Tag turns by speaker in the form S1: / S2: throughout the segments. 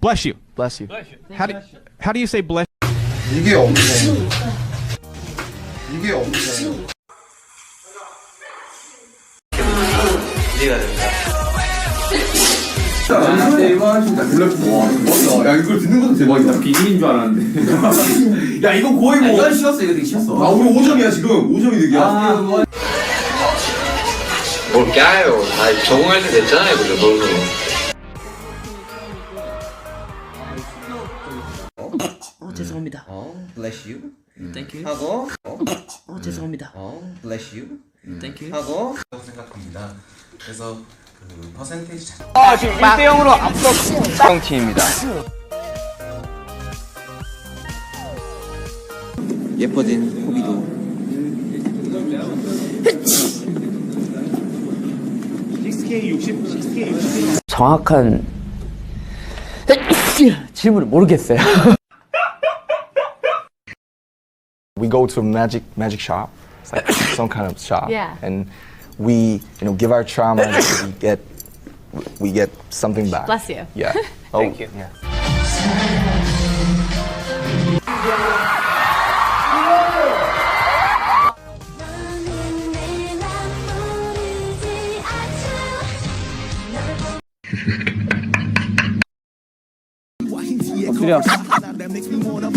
S1: Bless you.
S2: Bless you.
S1: How do you say bless?
S3: 이게 없네. 이게 없네.
S4: 이해가 됩니다.
S3: 이거 진짜 대박이다. 야 이걸 듣는 것도 대박이다.
S5: 비밀인 줄 알았는데.
S3: 야 이거 거의 뭐.
S4: 이건 쉬웠어. 이거 되게 쉬웠어.
S3: 아 우리 5점이야 지금. 5점이 득이야.
S4: 뭘 까요? 다 적응할 때 됐잖아요, 그죠? 너무.
S6: 죄송합니다.
S4: Bless you.
S6: Thank you.
S4: 하고.
S6: 죄송합니다.
S4: Bless you.
S6: Thank you.
S4: 하고.
S3: 생각합니다. 그래서 그 퍼센테이지 자.
S2: 지금 1대0으로 앞서 팀입니다.
S4: 예뻐진 호비도.
S6: 정확한 질문을 모르겠어요.
S2: We go to a magic shop. It's like some kind of shop.
S7: Yeah.
S2: And we, give our trauma and we get something back.
S7: Bless you.
S2: Yeah.
S6: Thank you.
S2: Yeah.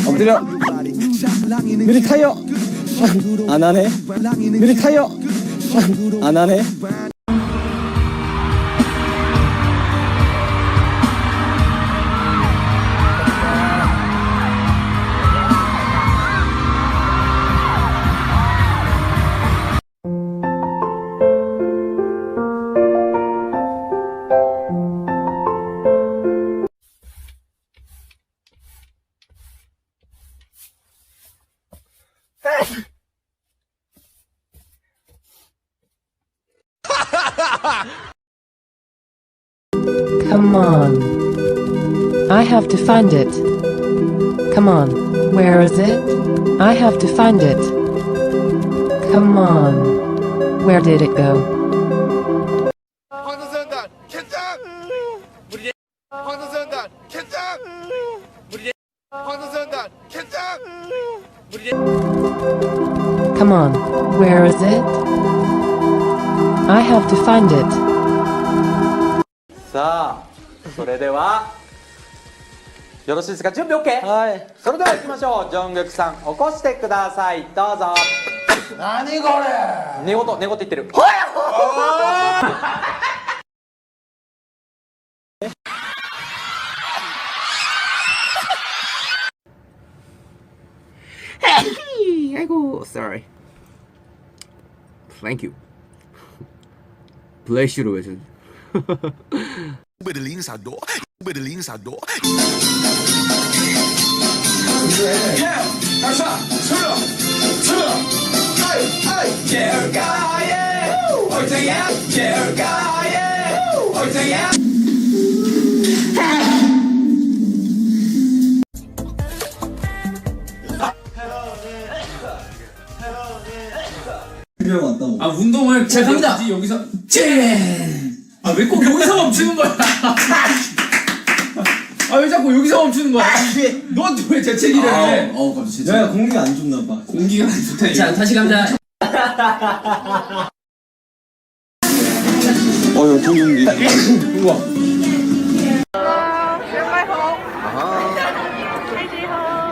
S8: 엎드려 느리 타이어 안 하네 느리 타이어 안 하네
S7: Come on. I have to find it. Come on. Where is it? I have to find it. Come on. Where did it go?
S3: 황선단 캔장. 우리 황선단 캔장. 우리 황선단 캔장.
S7: Come on. Where is it? I have to find it.
S6: さあ、それではよろしいですか？準備 OK？ はい。それでは行きましょう。ジョングクさん、起こしてください。どうぞ。
S3: 何これ。
S6: 寝言言ってる。
S5: 아이고, sorry. Thank you. Bless you로 외쳐.
S8: 왔다고
S5: 아, 운동을
S6: 자, 갑니다.
S5: 여기서 아, 왜 꼭 여기서 멈추는 거야? 아, 왜 자꾸 여기서 멈추는 거야? 넌 왜 재채기를 해?
S8: 갑자기 야 공기가 안 좋나 봐
S5: 공기가 안 좋다.
S6: 자, 다시 갑니다.
S8: 여기 공기 우와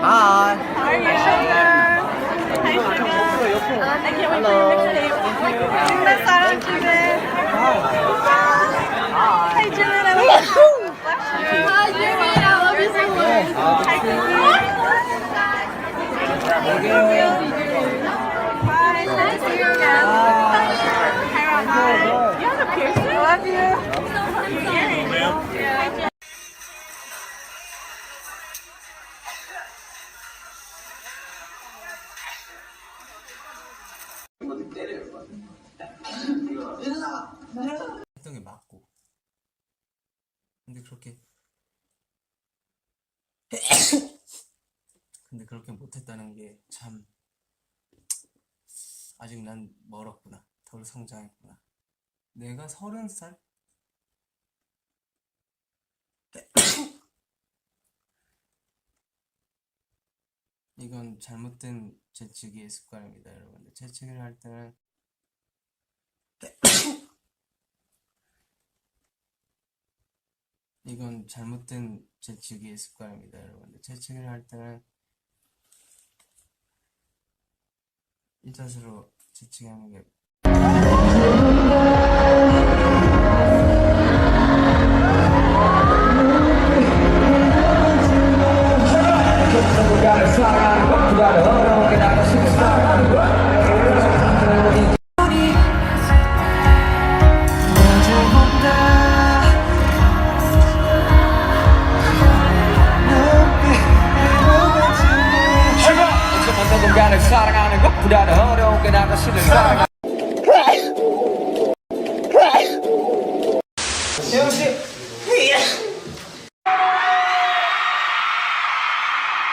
S6: Hi.
S9: How are you, sugar? Hi, sugar. I can't wait for your mixtape. Sing that song, Judith. Hi, Judith. I love you. Hi, Judith. I love you so much. Hi, Judith. Hi, nice to see you again. Hi, Rob. Hi. You have a piercing? I love you. Yeah.
S3: 특성에 맞고
S8: 근데 그렇게 못했다는 게 참 아직 난 멀었구나. 덜 성장했구나. 내가 30살? 이건 잘못된 재치기의 습관입니다, 여러분들. 재치기를 할 때는 이건 잘못된 재치기의 습관입니다, 여러분들. 재치기를 할 때는 이 자세로 재치기하는 게 사랑하는 것보다 어려운 게 나가 싫은 사랑. 재영 씨.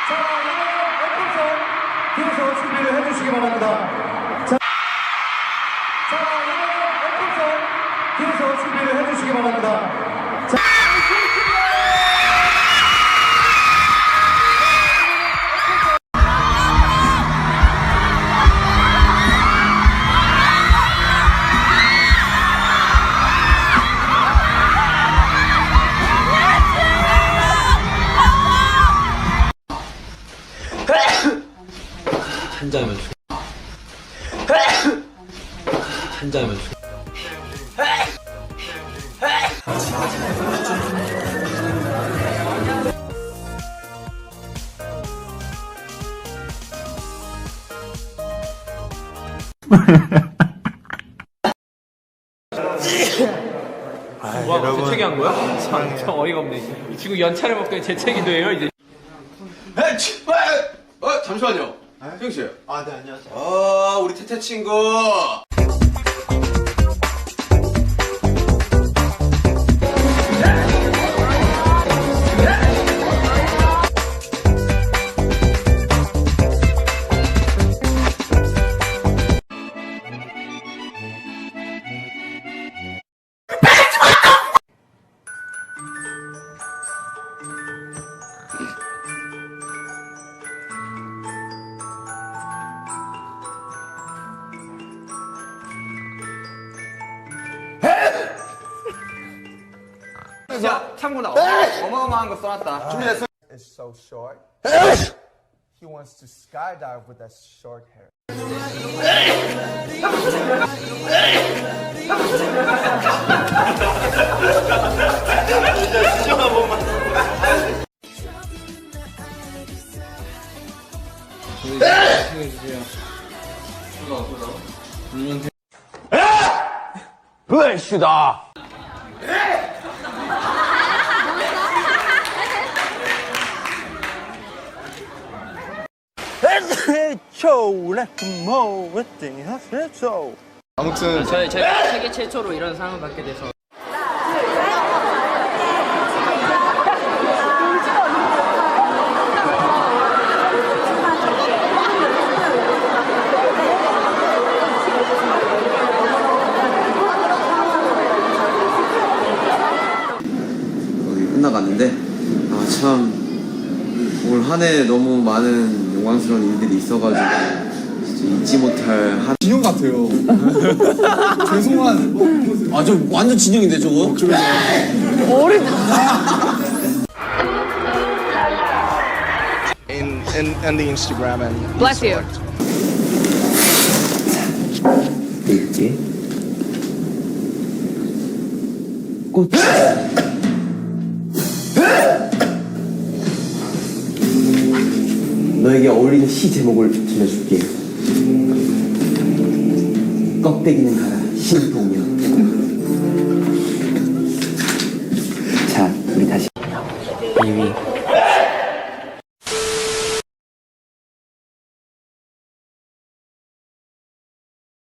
S8: 자, 여러분 뒤에서 준비를 해주시기 바랍니다. 자, 여러분 뒤에서 준비를 해주시기 바랍니다.
S4: 한 잔이면 한 잔이면
S1: 와, 재채기 한 거야? 참 어이가 없네. 이 친구 연차를 먹더니 재채기도 해요, 이제.
S3: 잠시만요. 형 씨.
S10: 네, 안녕하세요.
S3: 우리 태태 친구.
S10: 야, 참고나 어마어마한 거 써놨다.
S3: 준비됐어?
S2: It's so short. He wants to skydive with that short hair.
S3: 브레시다.
S2: 아무튼
S10: 제가 세계 최초로 이런 상을 받게 돼서.
S11: 거의 끝나갔는데 참 올 한 해 너무 많은 영광스러운 일들이 있어가지고 진짜 잊지 못할 한
S8: 진영 같아요. 죄송한. 아, 저 완전 진영인데 저거.
S2: in the Instagram and
S9: Bless you.
S11: 있지. 꽃. 너에게 어울리는 시 제목을 들려줄게. 껍데기는 가라 신동여. 자, 우리 다시 2위